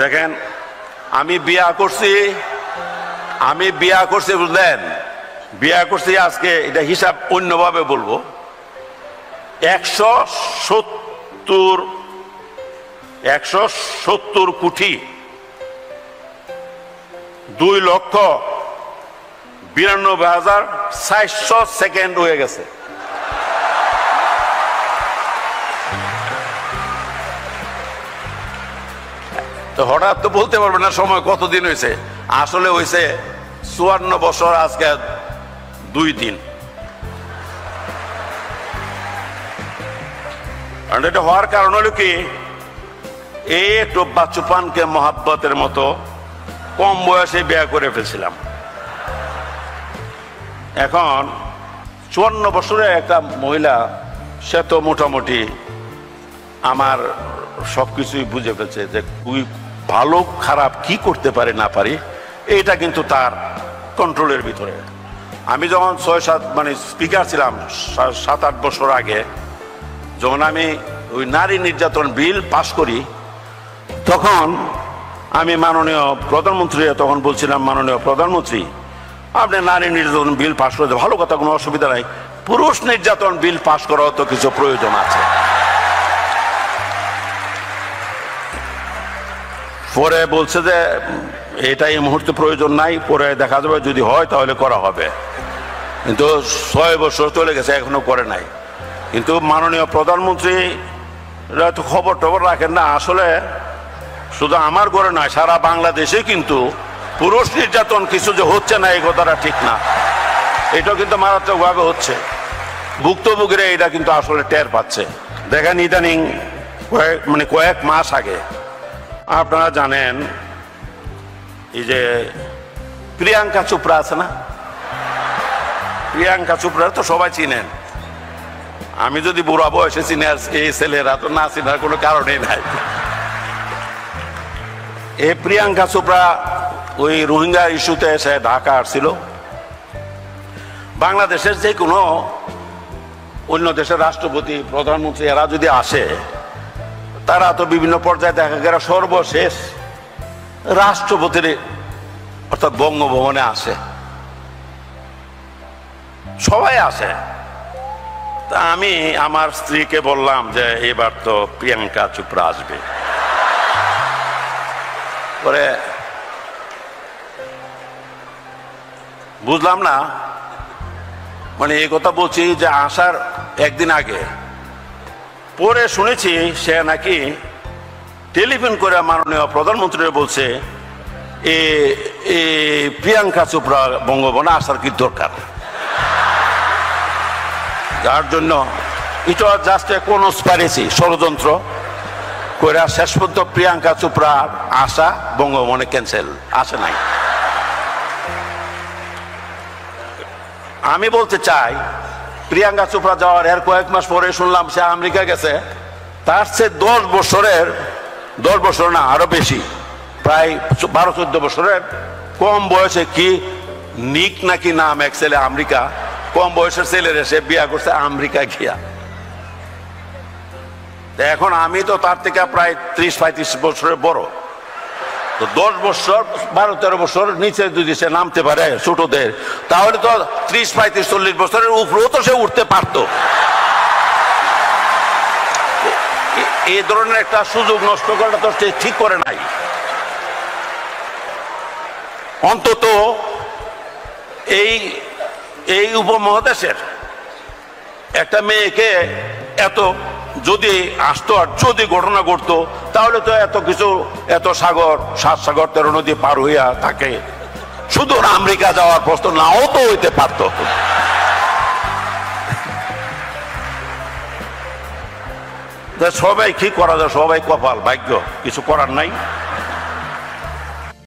দেখেন, আমি বিয়া করছি বুঝলেন, বিয়া করছি আজকে, এটা হিসাব অন্যভাবে বলবো, 170 কোটি 2,92,400 সেকেন্ড হয়ে গেছে। তো হঠাৎ তো বলতে পারবে না সময় কতদিন হয়েছে, আসলে হয়েছে 54 বছর আজকে 2 দিন। এটা হওয়ার কারণ হলো কি, এই একটু বাচ্চুপানকে মহাব্বতের মতো কম বয়সে বিয়ে করে ফেলছিলাম। এখন 54 বছরের একটা মহিলা, সে তো মোটামুটি আমার সবকিছুই বুঝে ফেলছে যে ভালো খারাপ কি করতে পারে না পারি, এইটা কিন্তু তার কন্ট্রোলের ভিতরে। আমি যখন 6-7 মানে স্পিকার ছিলাম 7-8 বছর আগে, যখন আমি ওই নারী নির্যাতন বিল পাশ করি, তখন আমি মাননীয় প্রধানমন্ত্রী তখন বলছিলাম, মাননীয় প্রধানমন্ত্রী আপনি নারী নির্যাতন বিল পাশ করতে ভালো কথা, কোনো অসুবিধা নাই, পুরুষ নির্যাতন বিল পাশ করাও তো কিছু প্রয়োজন আছে। পরে বলছে যে এটা এই মুহূর্তে প্রয়োজন নাই, পরে দেখা যাবে যদি হয় তাহলে করা হবে। কিন্তু 6 বছর চলে গেছে, এখনো করে নাই। কিন্তু মাননীয় প্রধানমন্ত্রী তো খবর টবর রাখেন না। আসলে শুধু আমার ঘরে নয়, সারা বাংলাদেশে কিন্তু পুরুষ নির্যাতন কিছু যে হচ্ছে না, এই কথাটা ঠিক না, এটা কিন্তু মারাত্মকভাবে হচ্ছে। ভুক্তভোগীরা এটা কিন্তু আসলে টের পাচ্ছে। দেখেন, ইদানিং কয়েক মাস আগে আপনারা জানেন, এই যে প্রিয়াঙ্কা চোপড়া আছে না, প্রিয়াঙ্কা চোপড়া তো সবাই চিনেন। আমি যদি বুড়া বয়সে চিনি, আর এই ছেলেরা তো না চিনার কোনো কারণেই নাই। এই প্রিয়াঙ্কা চোপড়া ওই রোহিঙ্গা ইস্যুতে এসে ঢাকা আসছিল। বাংলাদেশের যে কোনো অন্য দেশের রাষ্ট্রপতি, প্রধানমন্ত্রী এরা যদি আসে, তারা তো বিভিন্ন পর্যায়ে দেখা গেল সর্বশেষ রাষ্ট্রপতির অর্থাৎ বঙ্গভবনে আসে, সবাই আসে। তা আমি আমার স্ত্রীকে বললাম যে এবার তো প্রিয়াঙ্কা চোপড়া আসবে। পরে বুঝলাম না, মানে এই কথা বলছি যে আসার একদিন আগে, পরে শুনেছি সে নাকি টেলিফোন করে মাননীয় প্রধানমন্ত্রী বলছে প্রিয়াঙ্কা চোপড়া বঙ্গভবনে আসার কি দরকার। যার জন্য এটা জাস্ট কনস্পিরেসি, ষড়যন্ত্র করে শেষ পর্যন্ত প্রিয়াঙ্কা চোপড়ার আসা বঙ্গভবনে ক্যান্সেল, আসে নাই। আমি বলতে চাই, প্রিয়াঙ্কা চোপড়া যাওয়ার এর কয়েক মাস পরে শুনলাম সে আমেরিকা গেছে। তার সে 10 বছর না আরো বেশি, প্রায় 12-14 বছরের কম বয়সে কি নিক নাকি নাম এক ছেলে, আমেরিকা কম বয়সের ছেলের এসে বিয়ে করছে আমেরিকা গিয়া। এখন আমি তো তার থেকে প্রায় 30-35 বছরের বড়, তো 10 বছর 12-13 বছর নিচে যদি সে নামতে পারে ছোটদের, তাহলে তো 30-35-40 বছরের উপরেও তো সে উঠতে পারত। এই ধরনের একটা সুযোগ নষ্ট করাটা তো সে ঠিক করে নাই। অন্তত এই উপমহাদেশের একটা মেয়েকে এত যদি আসতো, আর যদি ঘটনা ঘটতো, তাহলে তো এত কিছু, এত সাগর, 7 সাগর 13 নদী পার হইয়া থাকে, শুধু আমেরিকা যাওয়ার প্রশ্ন নাও তো হইতে পারত। সবাই কি করা যায়, সবাই কপাল, ভাগ্য, কিছু করার নাই।